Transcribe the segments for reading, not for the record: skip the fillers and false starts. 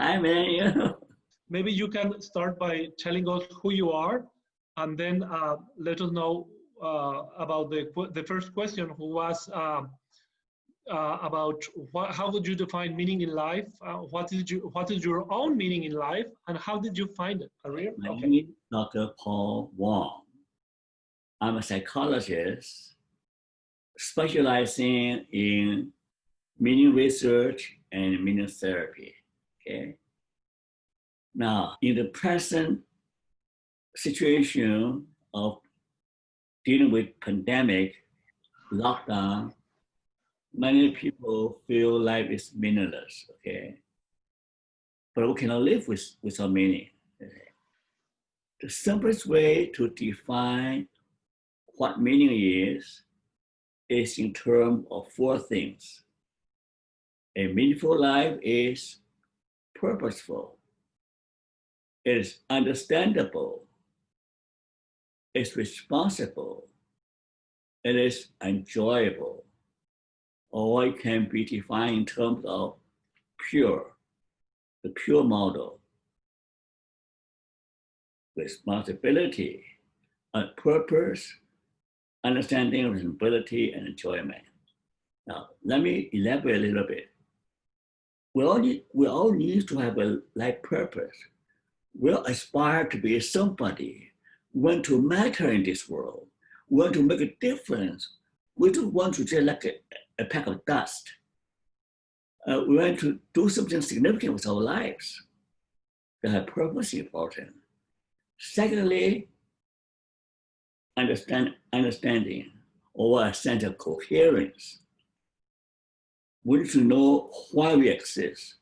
Hi, man. Maybe you can start by telling us who you are, and then let us know about the first question, who was about how would you define meaning in life? What is your own meaning in life, and how did you find it? Career? My Okay. name is Dr. Paul Wong. I'm a psychologist specializing in meaning research and meaning therapy. Okay. Now, in the present situation of dealing with pandemic, lockdown, many people feel life is meaningless. Okay. But we cannot live without meaning. Okay? The simplest way to define what meaning is in terms of four things. A meaningful life is purposeful, it is understandable, it's responsible, it is enjoyable, or it can be defined in terms of pure, the pure model, responsibility, purpose, understanding, responsibility, and enjoyment. Now, let me elaborate a little bit. We all need to have a life purpose. We all aspire to be somebody. We want to matter in this world. We want to make a difference. We don't want to just like a pack of dust. We want to do something significant with our lives. The purpose is important. Secondly, understanding or a sense of coherence. We need to know why we exist.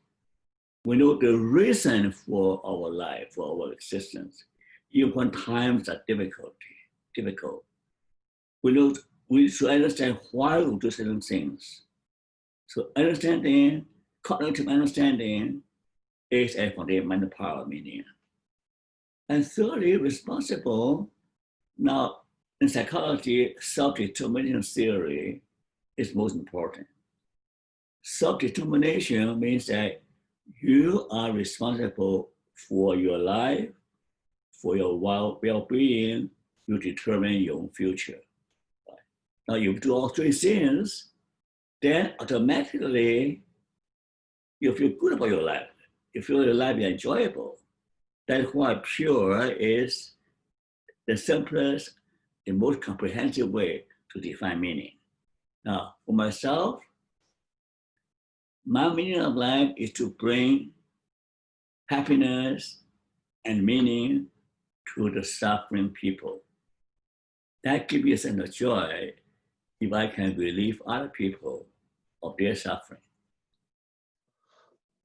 We know the reason for our life, for our existence, even when times are difficult. We need to understand why we do certain things. So understanding, cognitive understanding is a fundamental part of meaning. And thirdly, responsible. Now, in psychology, self-determination theory is most important. Self-determination means that you are responsible for your life, for your well-being. You determine your own future. Now, you do all three things, then automatically you feel good about your life. You feel your life is enjoyable. That's why pure is the simplest, the most comprehensive way to define meaning. Now, for myself, my meaning of life is to bring happiness and meaning to the suffering people. That gives me a sense of joy if I can relieve other people of their suffering.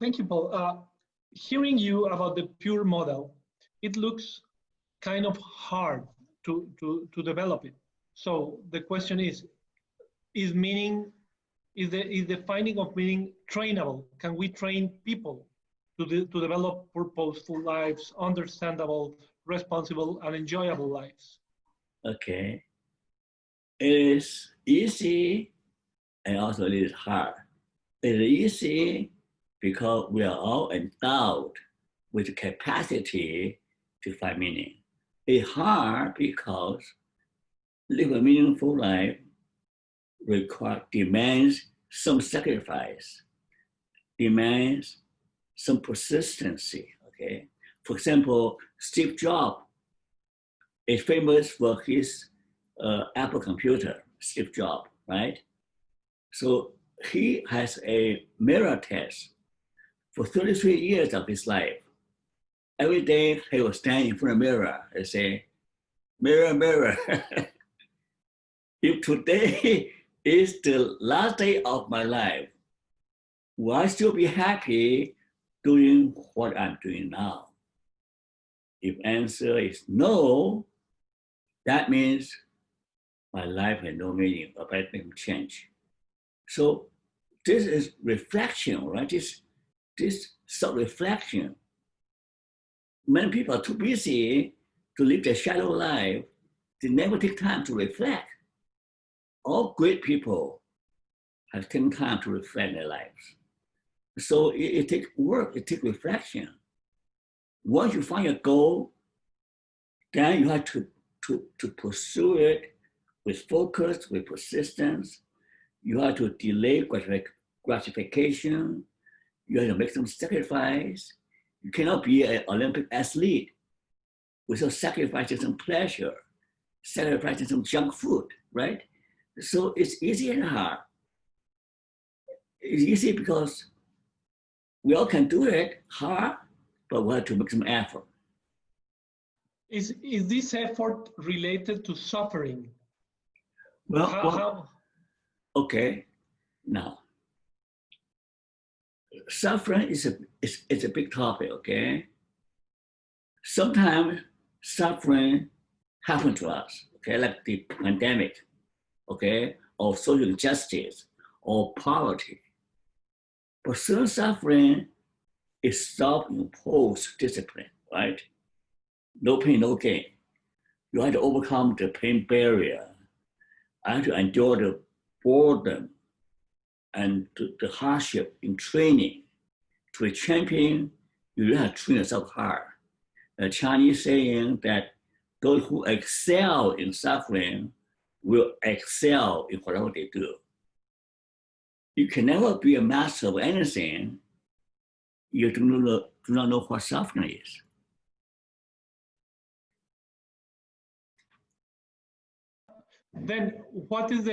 Thank you, Paul. Hearing you about the pure model, it looks kind of hard to develop it. So the question is the finding of meaning trainable? Can we train people to develop purposeful lives, understandable, responsible, and enjoyable lives? Okay. It is easy and also it is hard. It is easy because we are all endowed with the capacity to find meaning. It's hard because living a meaningful life demands some sacrifice, demands some persistency, okay? For example, Steve Jobs is famous for his Apple computer, Steve Jobs, right? So he has a mirror test for 33 years of his life. Every day he will stand in front of the mirror and say, mirror, mirror, if today is the last day of my life, will I still be happy doing what I'm doing now? If answer is no, that means my life has no meaning, or I make change. So this is reflection, right? This self-reflection. Many people are too busy to live their shallow life. They never take time to reflect. All great people have taken time to reflect their lives. So it takes work, it takes reflection. Once you find a goal, then you have to pursue it with focus, with persistence. You have to delay gratification. You have to make some sacrifice. You cannot be an Olympic athlete without sacrificing some pleasure, sacrificing some junk food, right? So it's easy and hard. It's easy because we all can do it, hard, but we have to make some effort. Is this effort related to suffering? Well, okay. Now, suffering is a big topic, okay? Sometimes suffering happens to us, okay, like the pandemic, okay, or social injustice, or poverty. But certain suffering is self-imposed discipline, right? No pain, no gain. You have to overcome the pain barrier. I have to endure the boredom and the hardship in training. To be a champion, you really have to train yourself hard. The Chinese saying that those who excel in suffering will excel in whatever they do. You can never be a master of anything. You do not know what suffering is. Then what is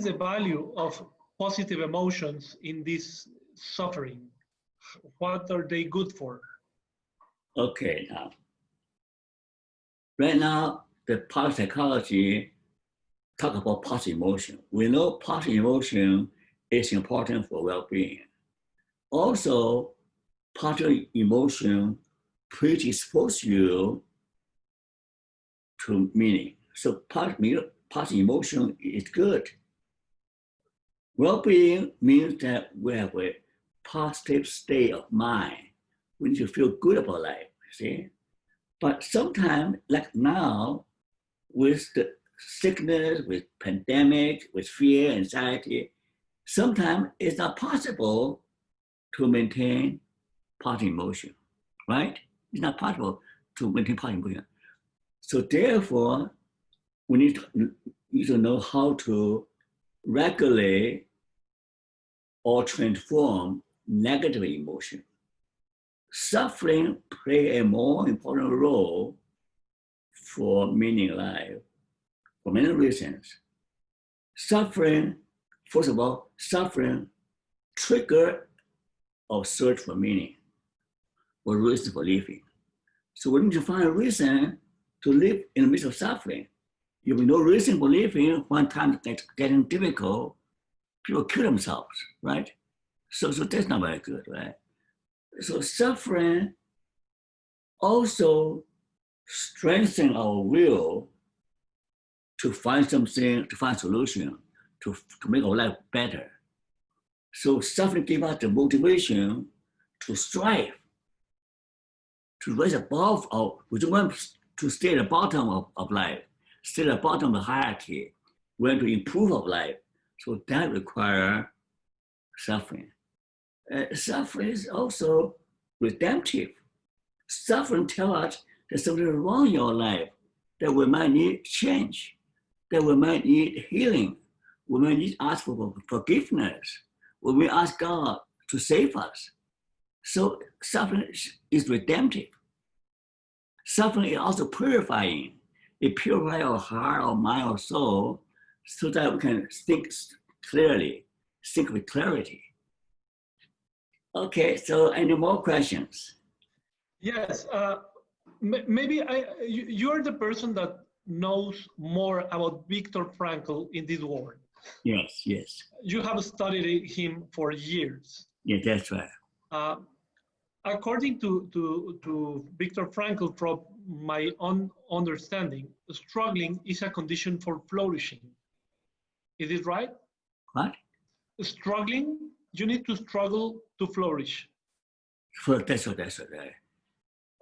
the value of positive emotions in this suffering? What are they good for? Okay, now, right now, the parapsychology talk about positive emotion. We know positive emotion is important for well-being. Also, positive emotion predispose you to meaning. So positive emotion is good. Well-being means that we have a positive state of mind. We need to feel good about life, see? But sometimes, like now, with the sickness, with pandemic, with fear, anxiety, sometimes it's not possible to maintain positive emotion, right? It's not possible to maintain positive emotion. So therefore, we need to know how to regulate or transform negative emotion. Suffering play a more important role for meaning life for many reasons. Suffering, first of all, suffering trigger our search for meaning or reason for living. So we need to find a reason to live in the midst of suffering. If we no reason for living, when times getting difficult, people kill themselves, right? So that's not very good, right? So suffering also strengthens our will to find something, to find solution, to make our life better. So suffering gives us the motivation to strive, to rise above our, we don't want to stay at the bottom of life, stay at the bottom of the hierarchy. We want to improve our life. So that requires suffering. Suffering is also redemptive. Suffering tells us there's something wrong in your life, that we might need change, that we might need healing, we might need to ask for forgiveness, we may ask God to save us. So suffering is redemptive. Suffering is also purifying. It purifies our heart, our mind, our soul, so that we can think clearly, think with clarity. Okay, so any more questions? Yes, maybe you're the person that knows more about Viktor Frankl in this world. Yes, yes. You have studied him for years. Yeah, that's right. According to Viktor Frankl, from my own understanding, struggling is a condition for flourishing. Is it right? What? Struggling, you need to struggle to flourish. That's right.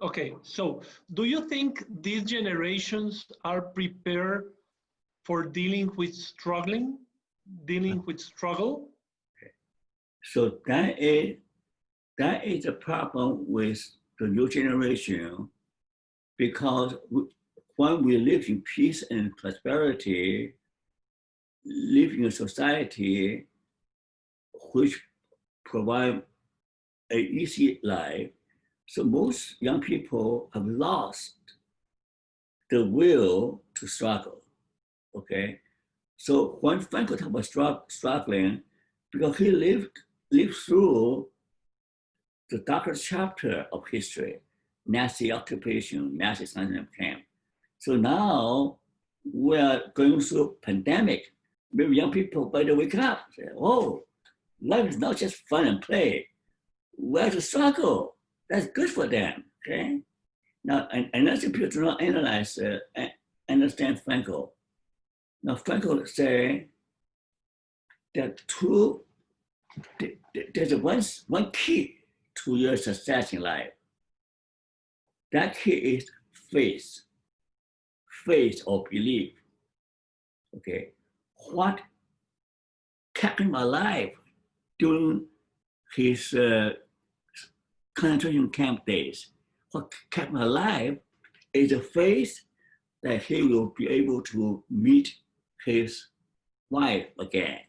Okay, so do you think these generations are prepared for dealing with struggling, dealing with struggle? Okay. So that is a problem with the new generation, because when we live in peace and prosperity, live in a society which provide an easy life, so most young people have lost the will to struggle. Okay, so when Frankl talked about struggling, because he lived through the darkest chapter of history, Nazi occupation, Nazi concentration camp. So now we are going through pandemic. Maybe young people better wake up. Say, oh, life is not just fun and play. We have to struggle. That's good for them. Okay. Now, and another people do not analyze, understand Frankl. Now, Frankl say that there's one key to your success in life. That key is faith or belief. Okay, what kept him alive during his concentration camp days? What kept him alive is the faith that he will be able to meet his wife again,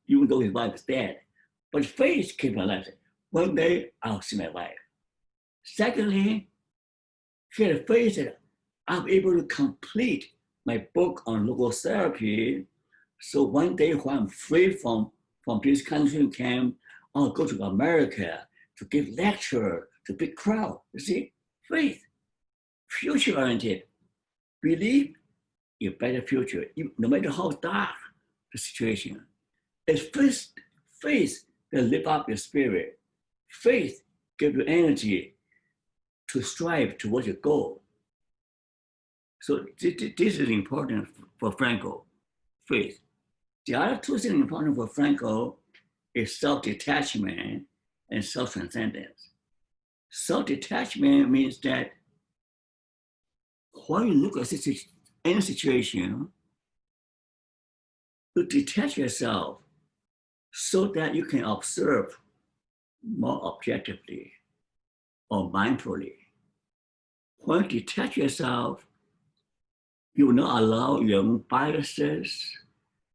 even though his wife is dead. But faith kept him alive. One day I'll see my wife. Secondly, he had faith that I'll be able to complete my book on logotherapy. So one day when I'm free from this concentration camp, I'll go to America to give lecture to big crowd. You see, faith, future-oriented, believe in a better future, no matter how dark the situation. It's faith that lift up your spirit. Faith gives you energy to strive towards your goal. So this is important for Frankl, faith. The other two things important for Frankl is self-detachment and self-transcendence. Self-detachment means that when you look at any situation, you detach yourself so that you can observe more objectively or mindfully. When you detach yourself, you will not allow your own biases,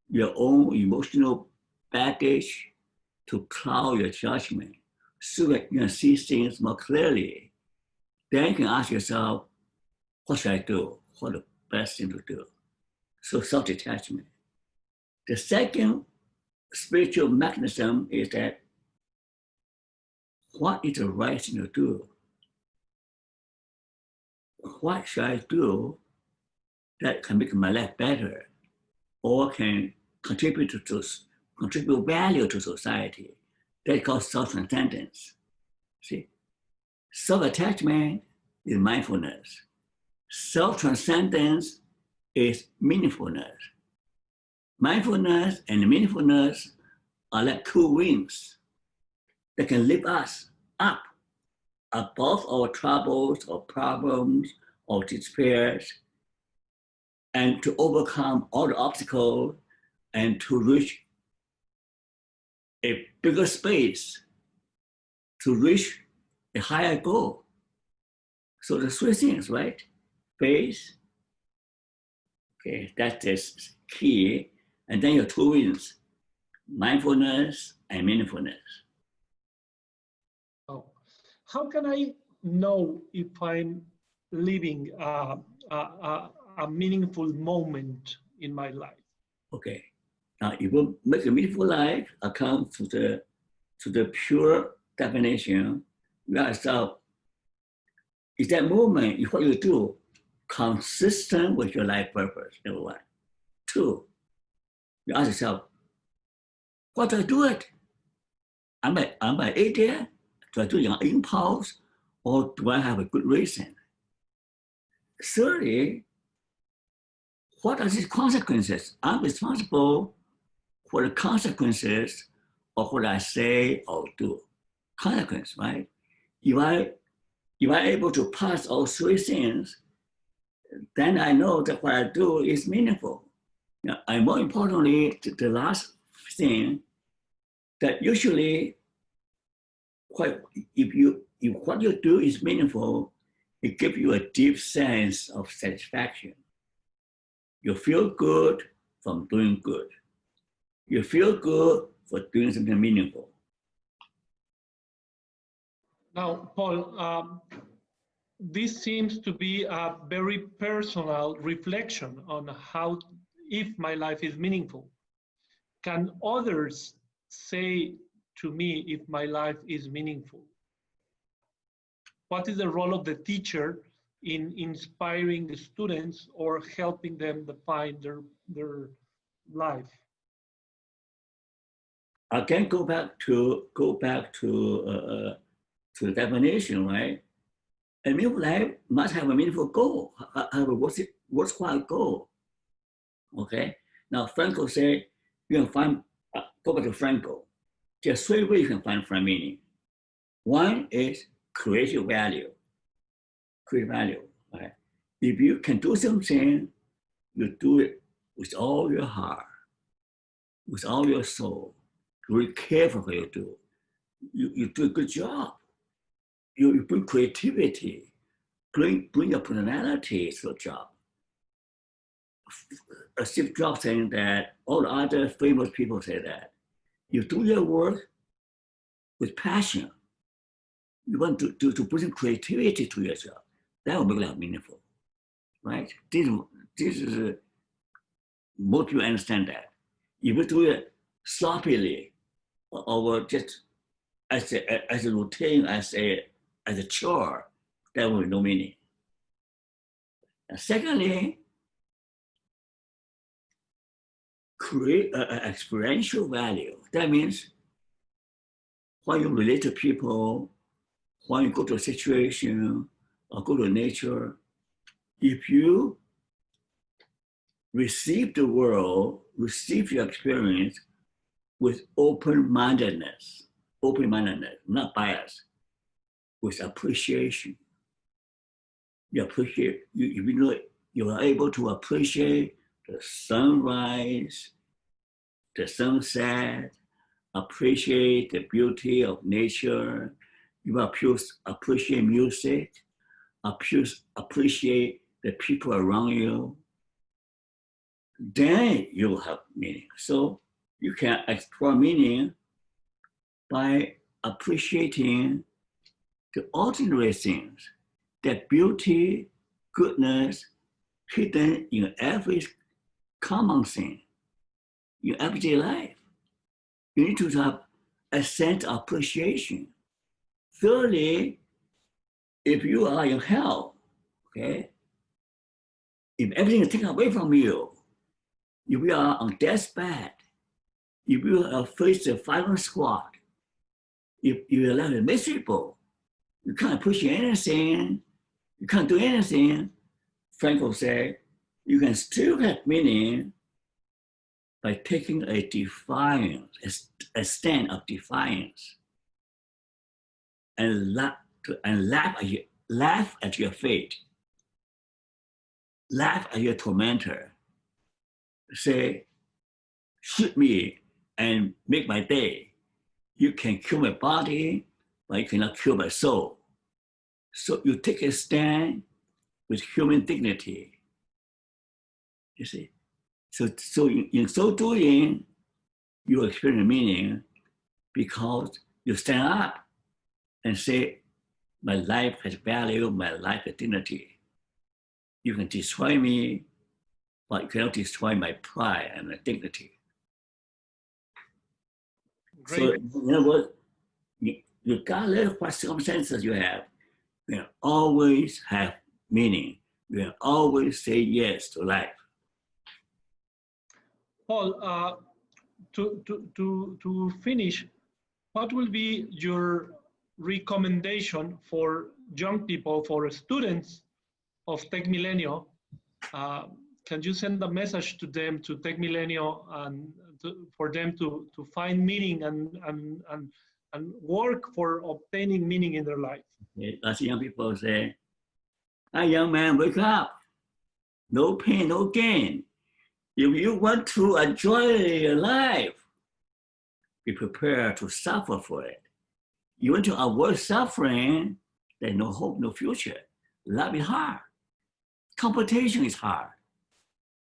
your own emotional baggage to cloud your judgment, so that you can see things more clearly. Then you can ask yourself, what should I do? What is the best thing to do? So self-detachment. The second spiritual mechanism is that what is the right thing to do? What should I do that can make my life better or can contribute value to society? That's called self-transcendence. See, self-attachment is mindfulness. Self-transcendence is meaningfulness. Mindfulness and meaningfulness are like two wings that can lift us up above our troubles or problems or despairs, and to overcome all the obstacles and to reach a bigger space, to reach a higher goal. So the three things, right? Faith, okay, that is key. And then your two wings, mindfulness and meaningfulness. Oh. How can I know if I'm living a meaningful moment in my life? Okay, now if you make a meaningful life account to the pure definition, you ask yourself, is that moment, what you do, consistent with your life purpose, number one. Two, you ask yourself, what do I do it? Am I idiot? Do I do it on impulse? Or do I have a good reason? Thirdly, what are the consequences? I'm responsible for the consequences of what I say or do. Consequence, right? If I'm able to pass all three things, then I know that what I do is meaningful. Now, and more importantly, the last thing, that usually if what you do is meaningful, it gives you a deep sense of satisfaction. You feel good from doing good. You feel good for doing something meaningful. Now, Paul, this seems to be a very personal reflection on how, if my life is meaningful. Can others say to me if my life is meaningful? What is the role of the teacher in inspiring the students or helping them define their life? I can go back to the definition, right? A meaningful life must have a meaningful goal, have a worthwhile goal. Okay. Now Frankl said you can find. Go back to Frankl. There are three ways you can find meaning. One is creative value. Creative value. Right? If you can do something, you do it with all your heart, with all your soul. You really care for what you do. You do a good job. You bring creativity, bring your personality to the job. Steve Jobs saying that, all the other famous people say that. You do your work with passion. You want to bring creativity to your job. That will make life meaningful, right? This is most people understand that. If you do it sloppily or just as a routine, as a chore, that will be no meaning. And secondly, create an experiential value. That means when you relate to people, when you go to a situation or go to nature, if you receive the world, receive your experience with open-mindedness, not bias, with appreciation. You appreciate, you are able to appreciate the sunrise, the sunset, appreciate the beauty of nature. You appreciate music, appreciate the people around you. Then you will have meaning. So you can explore meaning by appreciating the ordinary things, that beauty, goodness, hidden in every common thing, in everyday life. You need to have a sense of appreciation. Thirdly, if you are in hell, okay, if everything is taken away from you, if you are on deathbed, if you are faced the firing squad, if you are left miserable, you can't appreciate anything, you can't do anything, Frankl said, you can still have meaning by taking a defiance, a stand of defiance, and laugh at your fate, laugh at your tormentor, say, shoot me and make my day. You can kill my body, but you cannot kill my soul. So you take a stand with human dignity. You see? So in so doing, you experience meaning because you stand up and say, my life has value, my life has dignity. You can destroy me, but you cannot destroy my pride and my dignity. Great. So in other words, regardless of what circumstances you have, you can always have meaning. You can always say yes to life. Paul, to finish, what will be your recommendation for young people, for students of TecMilenio? Can you send a message to them, to TecMilenio, and for them to find meaning and work for obtaining meaning in their life? As young people say, "Hey, young man, wake up. No pain, no gain. If you want to enjoy your life, be prepared to suffer for it. You want to avoid suffering, there's no hope, no future. Life is hard. Competition is hard.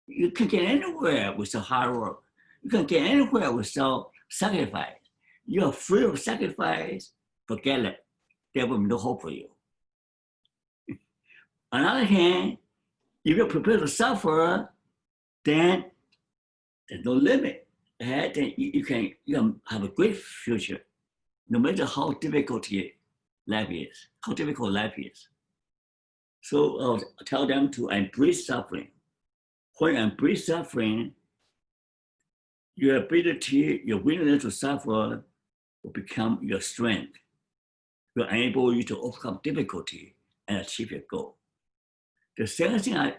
You can get anywhere without hard work. You can get anywhere without sacrifice. You're free of sacrifice, forget it. There will be no hope for you. On the other hand, if you're prepared to suffer, then there's no limit. Then you can have a great future, no matter how difficult life is, So I'll tell them to embrace suffering. When you embrace suffering, your ability, your willingness to suffer will become your strength. Will enable you to overcome difficulty and achieve your goal. The second thing I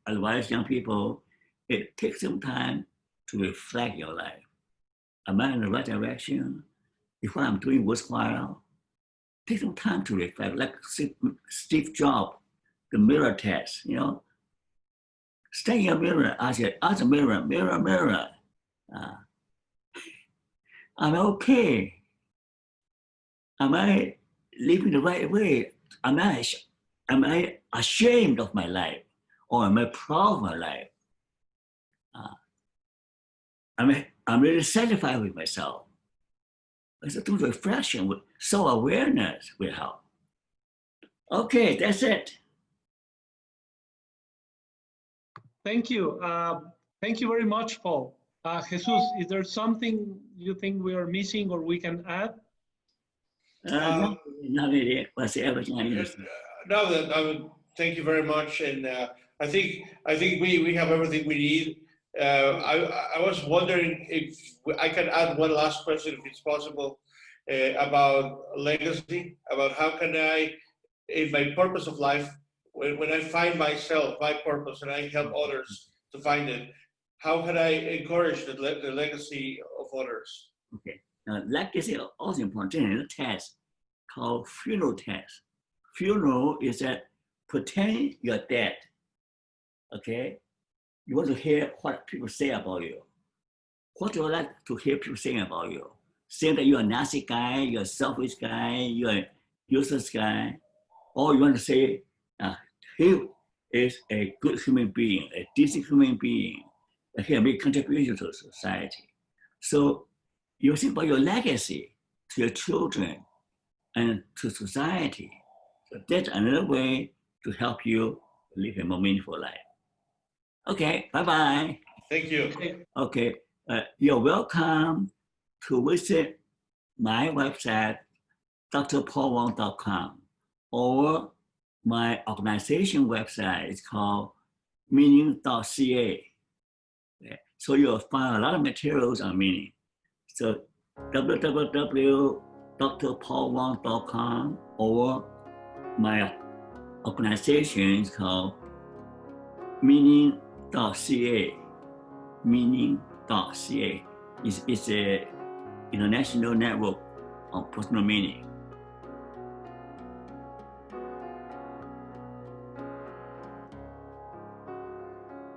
advise young people, it takes some time to reflect your life. Am I in the right direction? If what I'm doing worthwhile, take some time to reflect. Like Steve Jobs, the mirror test, Stand in your mirror, ask the mirror, mirror, am I okay? Am I living the right way? Am I ashamed of my life? Or am I proud of my life? I'm really satisfied with myself. It's a total reflection with self-awareness will help. Okay, that's it. Thank you. Thank you very much, Paul. Jesus, is there something you think we are missing or we can add? Not really. What's everything I need to say? No, thank you very much. And I think we have everything we need. I was wondering if I can add one last question, if it's possible, about legacy, about how can I, in my purpose of life, when I find myself, my purpose, and I help others to find it, how can I encourage the legacy of others? Okay. Legacy is also important in a test called funeral test. Funeral is that pretend you're dead. Okay? You want to hear what people say about you. What do you like to hear people saying about you? Saying that you're a nasty guy, you're a selfish guy, you're a useless guy. Or you want to say, he is a good human being, a decent human being. He can make contribution to society. So you think about your legacy to your children and to society. So that's another way to help you live a more meaningful life. Okay, bye-bye. Thank you. Okay, you're welcome to visit my website, drpaulwong.com, or my organization website is called meaning.ca. Okay. So you'll find a lot of materials on meaning. So www.drpaulwong.com, or my organization is called meaning.ca. Meaning.ca is a international network of personal meaning.